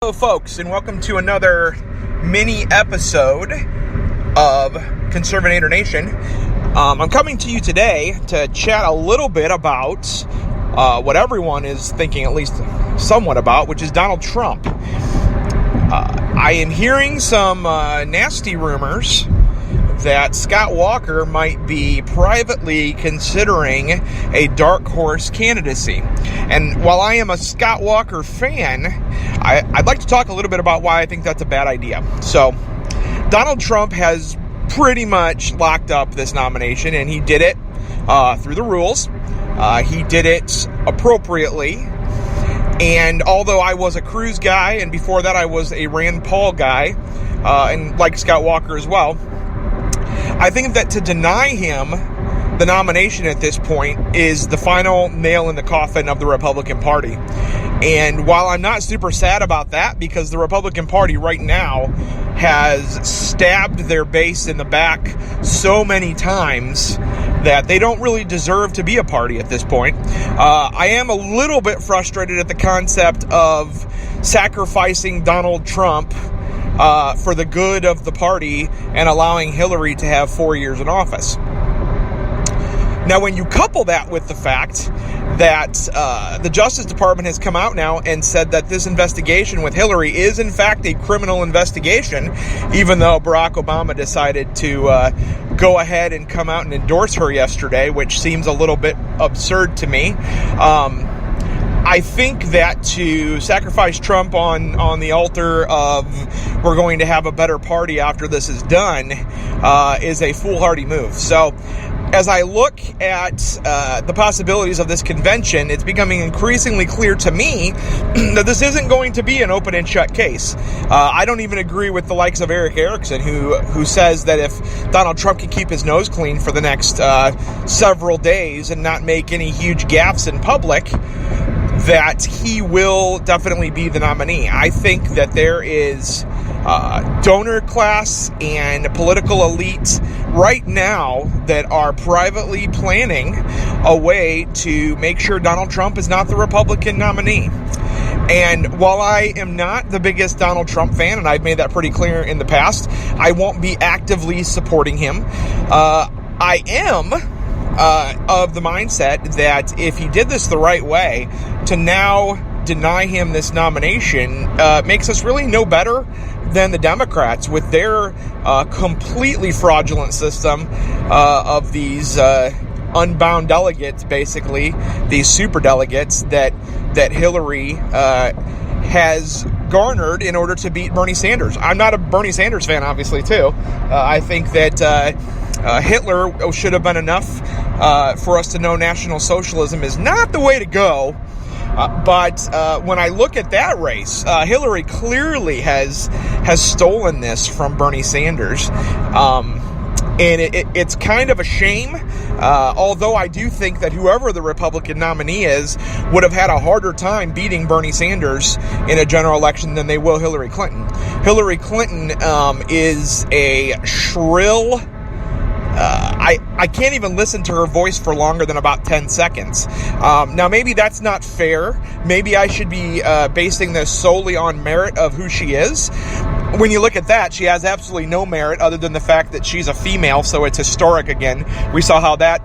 Hello folks, and welcome to another mini episode of Conservator Nation. I'm coming to you today to chat a little bit about what everyone is thinking, at least somewhat about, which is Donald Trump. I am hearing some nasty rumors that Scott Walker might be privately considering a dark horse candidacy. And while I am a Scott Walker fan, I'd like to talk a little bit about why I think that's a bad idea. So, Donald Trump has pretty much locked up this nomination, and he did it through the rules. He did it appropriately. And although I was a Cruz guy, and before that I was a Rand Paul guy, and like Scott Walker as well, I think that to deny him the nomination at this point is the final nail in the coffin of the Republican Party. And while I'm not super sad about that, because the Republican Party right now has stabbed their base in the back so many times that they don't really deserve to be a party at this point, I am a little bit frustrated at the concept of sacrificing Donald Trump for the good of the party and allowing Hillary to have 4 years in office. Now, when you couple that with the fact that the Justice Department has come out now and said that this investigation with Hillary is in fact a criminal investigation, even though Barack Obama decided to go ahead and come out and endorse her yesterday, which seems a little bit absurd to me. I think that to sacrifice Trump on the altar of we're going to have a better party after this is done is a foolhardy move. So as I look at the possibilities of this convention, it's becoming increasingly clear to me that this isn't going to be an open and shut case. I don't even agree with the likes of Eric Erickson, who says that if Donald Trump can keep his nose clean for the next several days and not make any huge gaffes in public, that he will definitely be the nominee. I think that there is donor class and political elite right now that are privately planning a way to make sure Donald Trump is not the Republican nominee. And while I am not the biggest Donald Trump fan, and I've made that pretty clear in the past, I won't be actively supporting him. I am of the mindset that if he did this the right way, to now deny him this nomination makes us really no better than the Democrats with their completely fraudulent system of these unbound delegates, basically these super delegates that Hillary has garnered in order to beat Bernie Sanders. I'm not a Bernie Sanders fan, obviously, too. I think that Hitler should have been enough for us to know National Socialism is not the way to go. But when I look at that race, Hillary clearly has stolen this from Bernie Sanders. And it's kind of a shame, although I do think that whoever the Republican nominee is would have had a harder time beating Bernie Sanders in a general election than they will Hillary Clinton. Hillary Clinton is a shrill... I can't even listen to her voice for longer than about 10 seconds. Now, maybe that's not fair. Maybe I should be basing this solely on merit of who she is. When you look at that, she has absolutely no merit other than the fact that she's a female, so it's historic again. We saw how that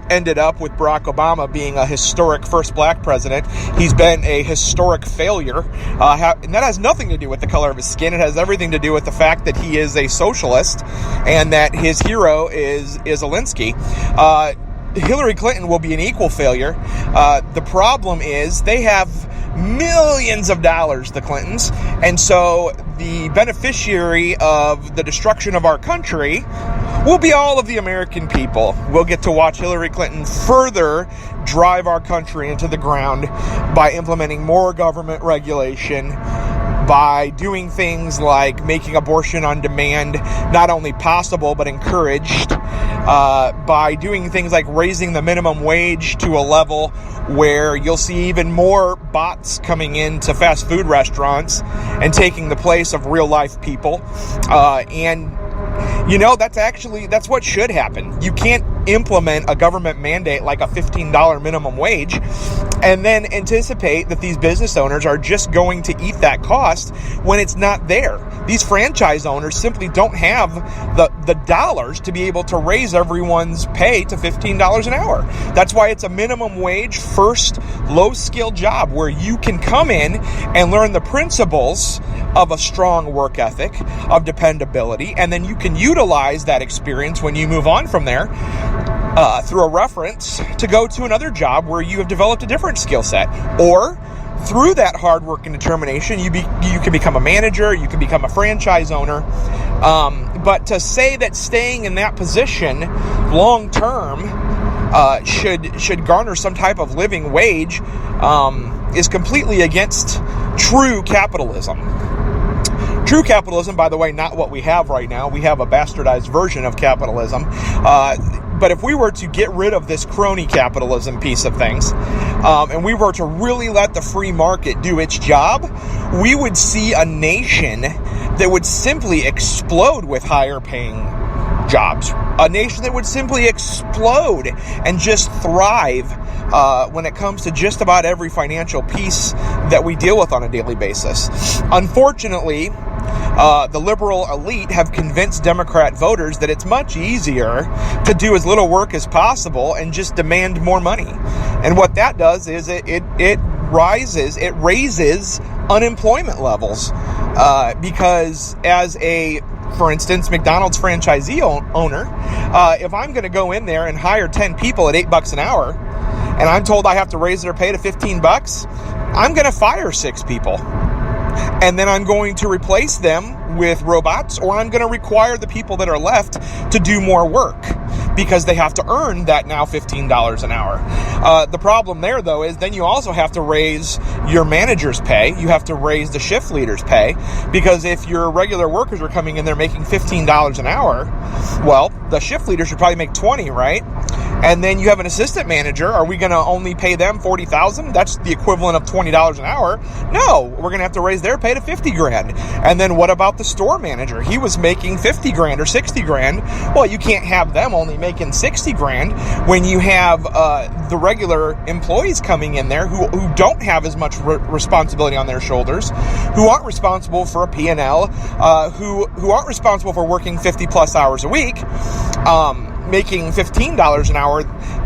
ended up with Barack Obama being a historic first black president. He's been a historic failure, and that has nothing to do with the color of his skin. It has everything to do with the fact that he is a socialist and that his hero is Zelensky. Hillary Clinton will be an equal failure. The problem is they have millions of dollars, the Clintons, and so the beneficiary of the destruction of our country will be all of the American people. We'll get to watch Hillary Clinton further drive our country into the ground by implementing more government regulation, by doing things like making abortion on demand not only possible but encouraged, by doing things like raising the minimum wage to a level where you'll see even more bots coming into fast food restaurants and taking the place of real life people. And you know, that's what should happen. You can't implement a government mandate like a $15 minimum wage and then anticipate that these business owners are just going to eat that cost when it's not there. These franchise owners simply don't have the dollars to be able to raise everyone's pay to $15 an hour. That's why it's a minimum wage, first low-skill job where you can come in and learn the principles of a strong work ethic, of dependability, and then you can utilize that experience when you move on from there through a reference to go to another job where you have developed a different skill set. Or through that hard work and determination, you can become a manager, you can become a franchise owner. But to say that staying in that position long term should garner some type of living wage is completely against true capitalism. True capitalism, by the way, not what we have right now. We have a bastardized version of capitalism. But if we were to get rid of this crony capitalism piece of things, and we were to really let the free market do its job, we would see a nation that would simply explode with higher paying jobs. A nation that would simply explode and just thrive when it comes to just about every financial piece that we deal with on a daily basis. Unfortunately, the liberal elite have convinced Democrat voters that it's much easier to do as little work as possible and just demand more money. And what that does is it raises unemployment levels because for instance, McDonald's franchisee owner, if I'm going to go in there and hire 10 people at $8 an hour, and I'm told I have to raise their pay to $15, I'm going to fire 6 people. And then I'm going to replace them with robots, or I'm going to require the people that are left to do more work because they have to earn that now $15 an hour. The problem there, though, is then you also have to raise your manager's pay. You have to raise the shift leader's pay, because if your regular workers are coming in there making $15 an hour, well, the shift leader should probably make $20, right? And then you have an assistant manager. Are we going to only pay them $40,000? That's the equivalent of $20 an hour. No, we're going to have to raise their pay to $50,000. And then what about the store manager? He was making $50,000 or $60,000. Well, you can't have them only making $60,000 when you have the regular employees coming in there who don't have as much responsibility on their shoulders, who aren't responsible for a P&L, who aren't responsible for working 50 plus hours a week. Making $15 an hour,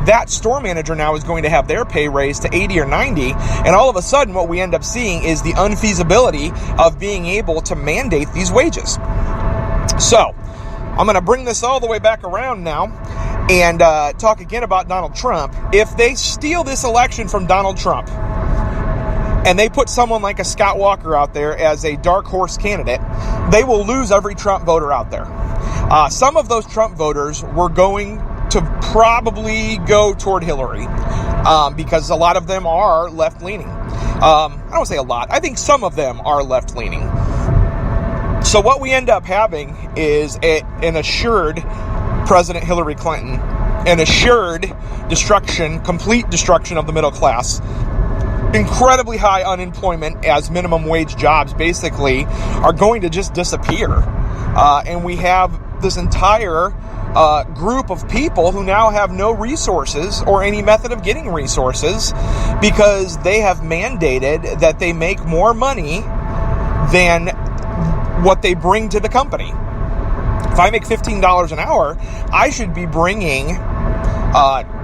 that store manager now is going to have their pay raised to 80 or 90, and all of a sudden what we end up seeing is the unfeasibility of being able to mandate these wages. So, I'm going to bring this all the way back around now and talk again about Donald Trump. If they steal this election from Donald Trump, and they put someone like a Scott Walker out there as a dark horse candidate, they will lose every Trump voter out there. Some of those Trump voters were going to probably go toward Hillary because a lot of them are left-leaning. I don't say a lot. I think some of them are left-leaning. So what we end up having is an assured President Hillary Clinton, an assured complete destruction of the middle class, incredibly high unemployment as minimum wage jobs basically are going to just disappear. And we have this entire group of people who now have no resources or any method of getting resources because they have mandated that they make more money than what they bring to the company. If I make $15 an hour, I should be bringing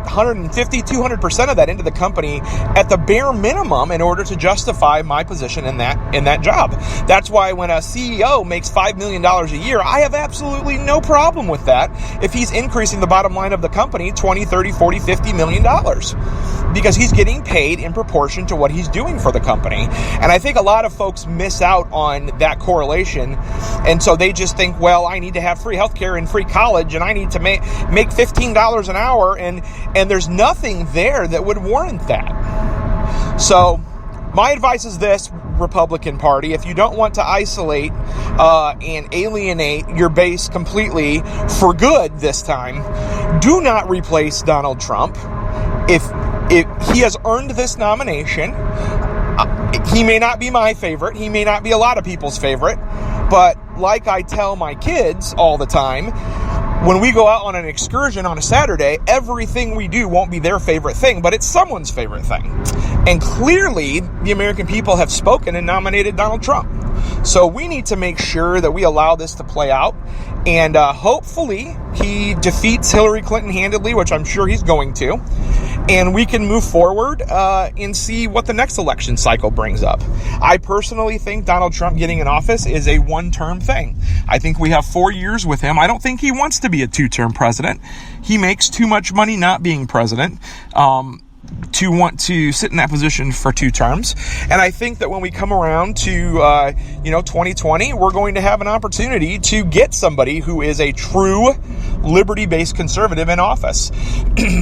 150, 200% of that into the company at the bare minimum in order to justify my position in that job. That's why when a CEO makes $5 million a year, I have absolutely no problem with that if he's increasing the bottom line of the company 20, 30, 40, 50 million dollars, because he's getting paid in proportion to what he's doing for the company. And I think a lot of folks miss out on that correlation, and so they just think, well, I need to have free healthcare and free college, and I need to make $15 an hour, and there's nothing there that would warrant that. So my advice is this, Republican Party: if you don't want to isolate and alienate your base completely for good this time, do not replace Donald Trump. If he has earned this nomination, he may not be my favorite, he may not be a lot of people's favorite, but like I tell my kids all the time, when we go out on an excursion on a Saturday, everything we do won't be their favorite thing, but it's someone's favorite thing. And clearly, the American people have spoken and nominated Donald Trump. So we need to make sure that we allow this to play out. And hopefully he defeats Hillary Clinton handedly, which I'm sure he's going to. And we can move forward and see what the next election cycle brings up. I personally think Donald Trump getting in office is a one-term thing. I think we have 4 years with him. I don't think he wants to be a two-term president. He makes too much money not being president to want to sit in that position for 2 terms. And I think that when we come around to 2020, we're going to have an opportunity to get somebody who is a true liberty-based conservative in office.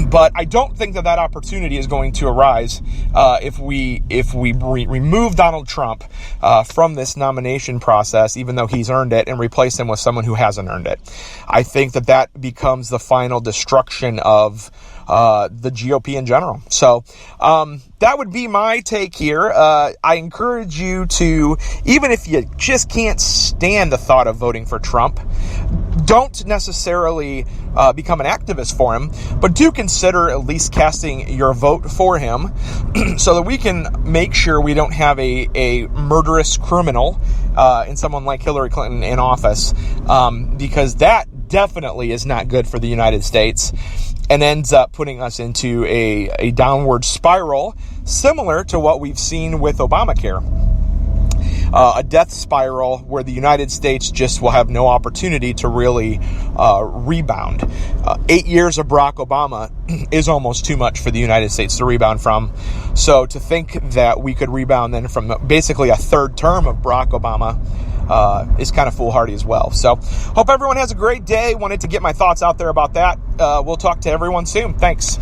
But I don't think that opportunity is going to arise if we remove Donald Trump from this nomination process, even though he's earned it, and replace him with someone who hasn't earned it. I think that becomes the final destruction of the GOP in general. So that would be my take here. I encourage you to, even if you just can't stand the thought of voting for Trump, don't necessarily become an activist for him, but do consider at least casting your vote for him so that we can make sure we don't have a murderous criminal in someone like Hillary Clinton in office, because that definitely is not good for the United States and ends up putting us into a downward spiral similar to what we've seen with Obamacare. A death spiral where the United States just will have no opportunity to really rebound. 8 years of Barack Obama is almost too much for the United States to rebound from. So to think that we could rebound then from basically a third term of Barack Obama is kind of foolhardy as well. So hope everyone has a great day. Wanted to get my thoughts out there about that. We'll talk to everyone soon. Thanks.